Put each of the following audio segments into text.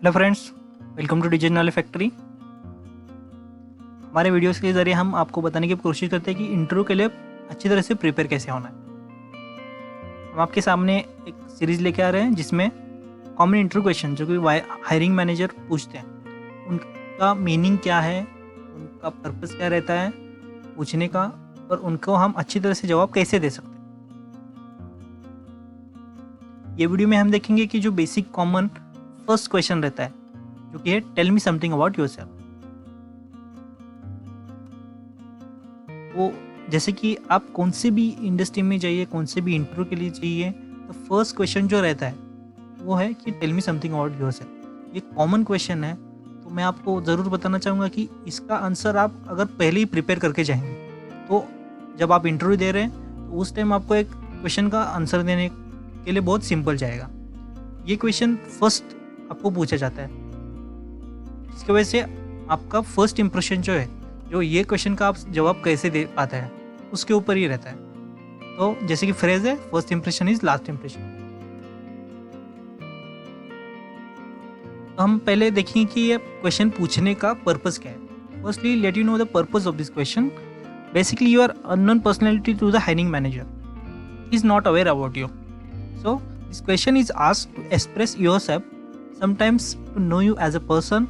Hello friends, welcome to digital knowledge factory. हमारे videos के ज़रिए हम आपको बताने की कोशिश करते हैं कि इंटरव्यू के लिए अच्छी तरह से प्रिपेयर कैसे होना है। हम आपके सामने एक सीरीज़ लेके आ रहे हैं जिसमें कॉमन इंटरव्यू क्वेश्चन जो कि हायरिंग मैनेजर पूछते हैं, उनका मीनिंग क्या है, उनका पर्पस क्या रहता है पूछने का, और उनको हम अच्छी तरह से जवाब कैसे दे सकते हैं। ये वीडियो में हम देखेंगे कि जो बेसिक कॉमन फर्स्ट क्वेश्चन रहता है जो कि है tell me something about yourself. वो जैसे कि आप कौन से भी इंडस्ट्री में जाइए, कौन से भी इंटरव्यू के लिए जाइए, तो फर्स्ट क्वेश्चन जो रहता है वो है कि tell me something about yourself. ये कॉमन क्वेश्चन है, तो मैं आपको ज़रूर बताना चाहूँगा कि इसका आंसर आप अगर पहले ही प्रिपेयर करके जाएंगे तो जब आप इंटरव्यू दे रहे हैं तो उस टाइम आपको एक क्वेश्चन का आंसर देने के लिए बहुत सिंपल जाएगा। ये क्वेश्चन फर्स्ट आपको पूछा जाता है, इसकी वजह से आपका फर्स्ट इंप्रेशन जो है, जो ये क्वेश्चन का आप जवाब कैसे दे पाते हैं उसके ऊपर ही रहता है। तो जैसे कि फ्रेज है, first impression is last impression. तो हम पहले देखेंगे कि ये क्वेश्चन पूछने का पर्पस क्या है। Firstly let you know the purpose of this question. Basically you are unknown personality to the hiring manager is not aware about you, so this question is asked to express yourself, sometimes to know you as a person,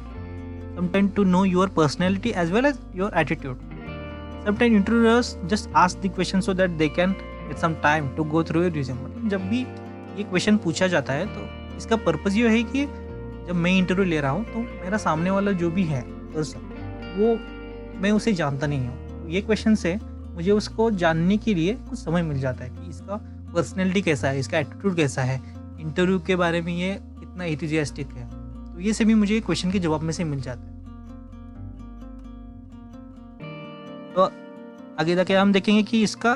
sometimes to know your personality as well as your attitude. Sometimes interviewers just ask the question so that they can get some time to go through your resume. जब भी ये question पूछा जाता है तो इसका purpose ये है कि जब मैं इंटरव्यू ले रहा हूँ तो मेरा सामने वाला जो भी है पर्सन, वो मैं उसे जानता नहीं हूँ। ये क्वेश्चन से मुझे उसको जानने के लिए कुछ समय मिल जाता है कि इसका पर्सनैलिटी कैसा है, इसका एटीट्यूड कैसा है, इंटरव्यू के बारे में ये कितना एंथुसियास्टिक है। तो ये सभी मुझे क्वेश्चन के जवाब में से मिल जाता है। तो आगे जाके हम देखेंगे कि इसका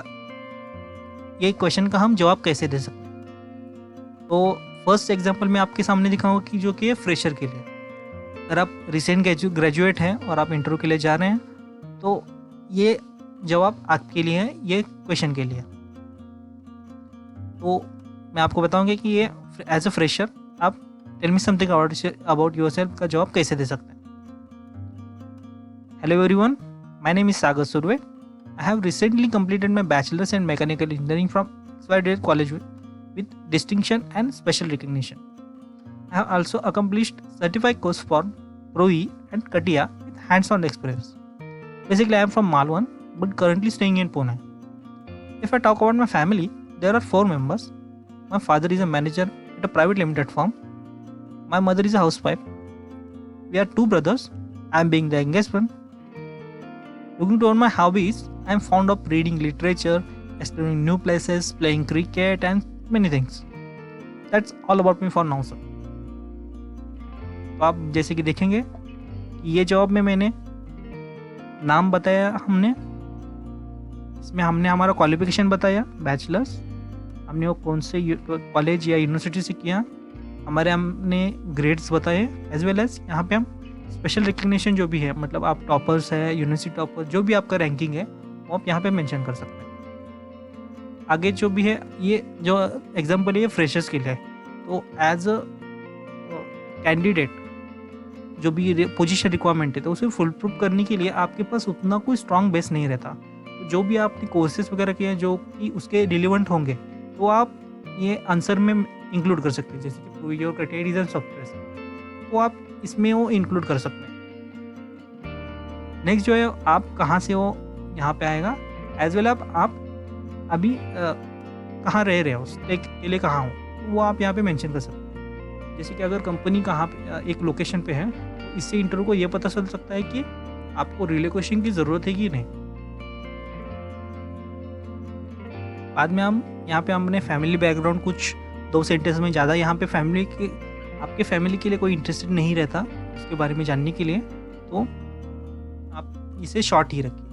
ये क्वेश्चन का हम जवाब कैसे दे सकते हैं। तो फर्स्ट एग्जांपल मैं आपके सामने दिखाऊंगा कि जो कि है फ्रेशर के लिए। अगर आप रिसेंट ग्रेजुएट हैं और आप इंटरव्यू के लिए जा रहे हैं तो ये जवाब आपके लिए है, ये क्वेश्चन के लिए। तो मैं आपको बताऊंगा कि ये एज अ फ्रेशर आप tell me something about yourself का जवाब कैसे दे सकते हैं। Hello everyone, my name is Sagar Surve. I have recently completed my bachelors in mechanical engineering from XYZ college with distinction and special recognition. I have also accomplished certified course for ProE and CATIA with hands-on experience. Basically, I am from Malwan but currently staying in Pune. If I talk about my family, there are 4 members. My father is a manager at a private limited firm. My mother is a housewife. We are 2 brothers. I am being the youngest one. Looking toward my hobbies, I am fond of reading literature, exploring new places, playing cricket and many things. That's all about me for now, sir. तो आप जैसे कि देखेंगे ये जवाब में मैंने नाम बताया, इसमें हमने हमारा क्वालिफिकेशन बताया, बैचलर्स, हमने वो कौन से कॉलेज या यूनिवर्सिटी से किया, हमने ग्रेड्स बताए, एज वेल एज यहाँ पे हम स्पेशल रिकग्निशन जो भी है, मतलब आप टॉपर्स है, यूनिवर्सिटी टॉपर, जो भी आपका रैंकिंग है वो आप यहाँ पे मेंशन कर सकते हैं। आगे जो भी है, ये जो एग्जाम्पल है ये फ्रेशर्स के लिए है। तो एज अ कैंडिडेट जो भी पोजीशन रिक्वायरमेंट है तो उसे फुल प्रूफ करने के लिए आपके पास उतना कोई स्ट्रॉन्ग बेस नहीं रहता। तो जो भी आपने कोर्सेज वगैरह किए हैं जो कि उसके रिलेवेंट होंगे तो आप ये आंसर में इंक्लूड कर सकते हैं, जैसे कि prove your criteria and software, तो आप इसमें वो इंक्लूड कर सकते हैं। नेक्स्ट जो है आप कहाँ से हो यहाँ पे आएगा, एज वेल आप अभी कहाँ रह रहे हो, स्टे के लिए कहाँ हो, तो वो आप यहाँ पे मेंशन कर सकते हैं। जैसे कि अगर कंपनी कहाँ पे एक लोकेशन पे है तो इससे इंटरव्यू को ये पता चल सकता है कि आपको रिलोकेशन की ज़रूरत है कि नहीं। बाद में हम यहाँ पे हमने फैमिली बैकग्राउंड कुछ 2 सेंटेंस में, ज़्यादा यहाँ पे आपके फैमिली के लिए कोई इंटरेस्टेड नहीं रहता उसके बारे में जानने के लिए, तो आप इसे शॉर्ट ही रखिए।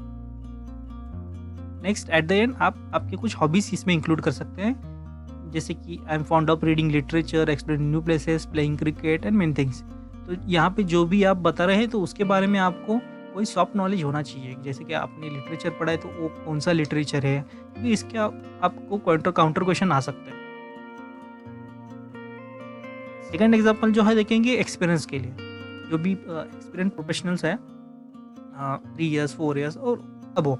नेक्स्ट एट द एंड आप आपके कुछ हॉबीज़ इसमें इंक्लूड कर सकते हैं, जैसे कि I am fond of reading literature, exploring new places, playing cricket and many things. तो यहाँ पे जो भी आप बता रहे हैं तो उसके बारे में आपको कोई सॉफ्ट नॉलेज होना चाहिए, जैसे कि आपने लिटरेचर पढ़ा है तो वो कौन सा लिटरेचर है, क्योंकि इसके आपको काउंटर क्वेश्चन आ सकते हैं। सेकंड एग्जांपल जो है देखेंगे एक्सपीरियंस के लिए, जो भी एक्सपीरियंस प्रोफेशनल्स है 3 इयर्स 4 इयर्स और अबो,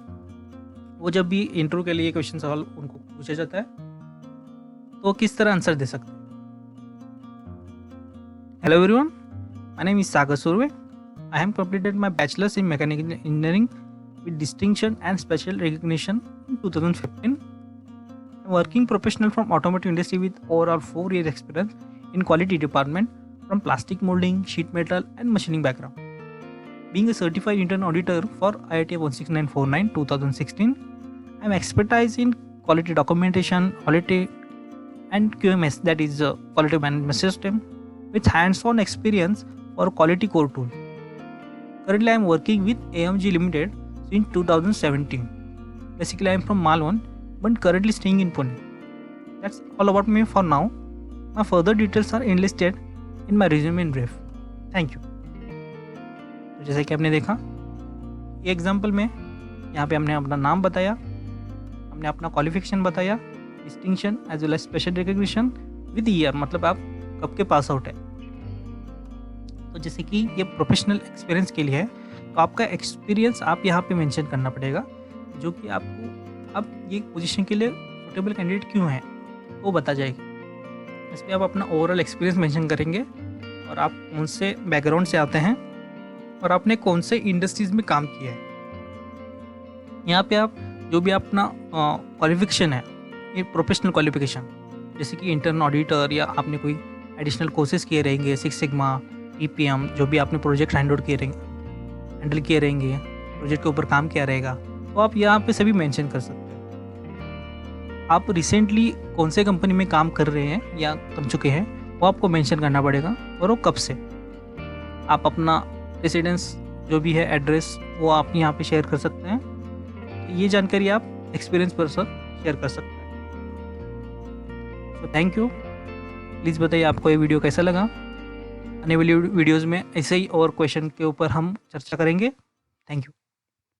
वो जब भी इंटरव्यू के लिए क्वेश्चन सवाल उनको पूछा जाता है तो किस तरह आंसर दे सकते हैं। Hello everyone, my name is Sagar Surve. I have completed my bachelors in mechanical engineering with distinction and special recognition in 2015. I'm working professional from automotive industry with overall 4 years experience in quality department from plastic molding, sheet metal and machining background. Being a certified intern auditor for IIT 16949 2016, I'm expertise in quality documentation, quality and QMS, that is quality management system, with hands-on experience for quality core tool. Currently I am working with AMG Limited since 2017. Basically, I am from Malwan, but currently staying in Pune. That's all about me for now. My further details are enlisted in my resume in brief. Thank you. तो जैसे कि आपने देखा, ये example में यहाँ पे हमने अपना नाम बताया, हमने अपना क्वालिफिकेशन बताया, distinction as well as special recognition with year, मतलब आप कब के पास आउट है। तो जैसे कि ये प्रोफेशनल एक्सपीरियंस के लिए है, तो आपका एक्सपीरियंस आप यहाँ पे मेंशन करना पड़ेगा, जो कि आपको अब ये पोजीशन के लिए सूटेबल कैंडिडेट क्यों है वो बता जाएगी। इस पर आप अपना ओवरऑल एक्सपीरियंस मेंशन करेंगे और आप कौन से बैकग्राउंड से आते हैं और आपने कौन से इंडस्ट्रीज़ में काम किया है। यहाँ पे आप जो भी अपना क्वालिफिकेशन है, ये प्रोफेशनल क्वालिफिकेशन, जैसे कि इंटर्न ऑडिटर या आपने कोई एडिशनल कोर्सेज किए रहेंगे, 6 सिग्मा, EPM, जो भी आपने प्रोजेक्ट हैंडल किए रहेंगे, प्रोजेक्ट के ऊपर काम किया रहेगा, तो आप यहाँ पे सभी मेंशन कर सकते हैं। आप रिसेंटली कौन से कंपनी में काम कर रहे हैं या कर चुके हैं वो आपको मेंशन करना पड़ेगा, और वो कब से। आप अपना रेसिडेंस जो भी है, एड्रेस, वो आप यहाँ पे शेयर कर सकते हैं। तो ये जानकारी आप एक्सपीरियंस पर्सन शेयर कर सकते हैं। तो थैंक यू। प्लीज़ बताइए आपको ये वीडियो कैसा लगा। आने वाली वीडियोज़ में ऐसे ही और क्वेश्चन के ऊपर हम चर्चा करेंगे। Thank you.